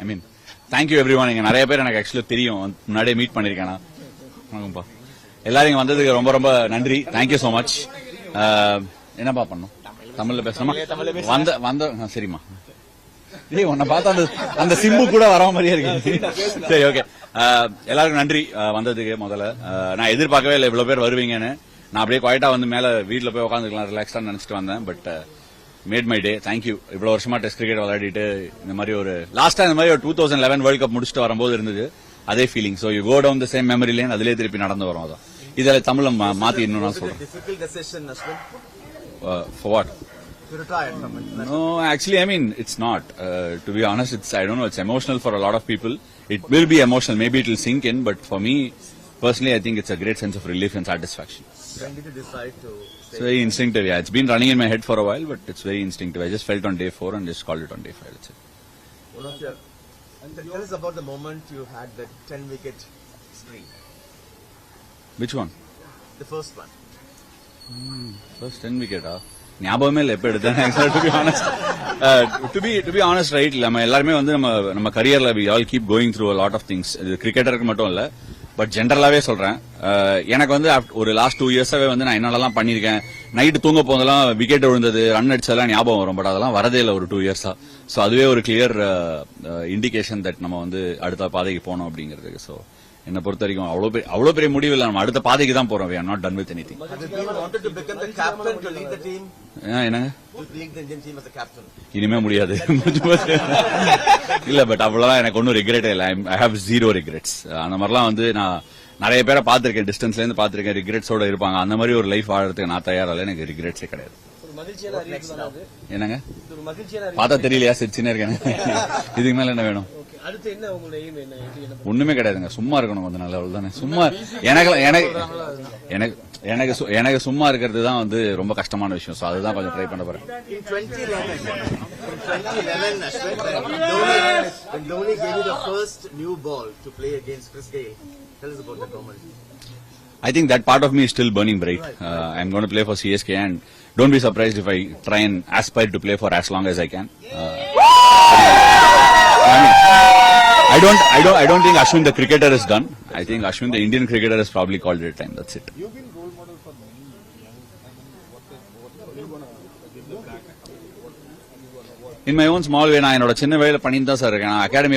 ஐ மீன் thank you every one. இங்க நிறைய பேர் எனக்கு ஆக்சுவலி தெரியும், முன்னாடியே மீட் பண்ணிருக்கேன். வணக்கம்ப்பா. எல்லாரும் இங்க வந்ததுக்கு ரொம்ப ரொம்ப நன்றி. Thank you so much. என்னப்பா பண்ணும், தமிழ்ல பேசணுமா? வந்த சரிம்மா. ஏய், உன்னை பார்த்தா அந்த சிம்பு கூட வர மாதிரியே இருக்கு. சரி, ஓகே. எல்லாருக்கும் நன்றி வந்ததுக்கு. முதல்ல நான் எதிர்பார்க்கவே இல்லை இவ்வளவு பேர் வருவீங்கன்னு. நான் அப்படியே குவாய்ட்டா வந்து மேல வீட்டுல போய் உட்காந்துக்கலாம் ரிலாக்ஸா நினைச்சிட்டு வந்தேன். But made my day. Thank you. இவ்வளவு வருஷமா டெஸ்ட் கிரிக்கெட் விளையாடிட்டு இந்த மாதிரி ஒரு லாஸ்டா இந்த மாதிரி ஒரு 2011 வேர்ல்ட் கப் முடிச்சுட்டு வரும்போது இருந்தது அதே feeling. So you go down the same memory lane, அதிலே திருப்பி நடந்து வரும். அதான் இதுல தமிழ்ல மாத்தி இன்னும் நான் சொல்றேன். For what? To retire from it. No, actually, I mean, it's not. To be honest, I don't know, it's emotional for a lot of people. It will be emotional. Maybe it will sink in, but for me, personally, I think it's a great sense of relief and satisfaction. When did you decide to It's very instinctive, yeah. It's been running in my head for a while, but it's very instinctive. I just felt on day 4 and just called it on day 5. That's it. one of your... Tell us about the moment you had that 10-wicket spree. Which one? The first one. First 10 wicket, ஞாபகமே இல்லை எப்ப எடுத்தேன். To be honest right, நம்ம எல்லாருமே வந்து நம்ம கரியர்ல we all keep going through a lot of things. இது கிரிக்கெட்டருக்கு மட்டும் இல்ல, பட் ஜென்ரலாவே சொல்றேன். எனக்கு வந்து ஒரு லாஸ்ட் 2 இயர்ஸாவே வந்து நான் என்னெல்லாம் பண்ணிருக்கேன், நைட்டு தூங்க போதெல்லாம் விக்கெட் விழுந்தது, ரன் அடிச்சதெல்லாம் ஞாபகம் வரும். பட் அதெல்லாம் வரதே இல்லை ஒரு 2 இயர்ஸா. சோ அதுவே ஒரு கிளியர் இண்டிகேஷன் தட் நம்ம வந்து அடுத்த பாதைக்கு போனோம் அப்படிங்கிறதுக்கு. சோ என்ன பொறுத்த வரைக்கும் அவ்வளவு பெரிய முடிவு இல்ல, நம்ம அடுத்த பாதைக்கு தான் போறோம். we are not done with anything. Have you been wanted to become the captain to lead the team? என்னங்க? To lead the Indian team as a captain? இனிமே முடியாது. இல்ல, பட் அவ்வளவுதான். எனக்கு ஒன்னும் ரிக்ரெட் இல்ல. I have 0 regrets. அந்த மாதிரிலாம் வந்து நான் நிறைய பேரை பார்த்திருக்கேன், டிஸ்டன்ஸ்ல இருந்து பார்த்திருக்கேன், ரிக்ரெட்ஸோட இருப்பாங்க. அந்த மாதிரி ஒரு லைஃப் வாழறதுக்கு நான் தயாரில்ல. எனக்கு ரிக்ரெட்ஸே கிடையாது. என்னங்க பார்த்தா தெரியலையா? சிரிச்சுனே இருக்கேன். இதுக்கு மேல என்ன வேணும்? ஒண்ணுமே கிடையாதுங்க. சும்மா இருக்கணும் கொஞ்ச நாள், அவ்வளவுதானே. சும்மா எனக்கு சும்மா இருக்கிறது தான் வந்து ரொம்ப கஷ்டமான விஷயம். சோ அதுதான் கொஞ்சம் ட்ரை பண்ண போறேன். In 2011, when Dhoni gave you the first new ball to play against Chris Gayle, tell us about that moment. I think that part of me is still burning bright. I'm going to play for CSK, and don't be surprised if I try and aspire to play for as long as I can. I don't think Ashwin the cricketer is done. I think Ashwin the Indian cricketer has probably called it time. That's it. You've been role model for many young what are you going to give them back? In my own small way, நான் என்னோட சின்ன வேலையில பண்ணிட்டு தான் sir இருக்கேன். Academy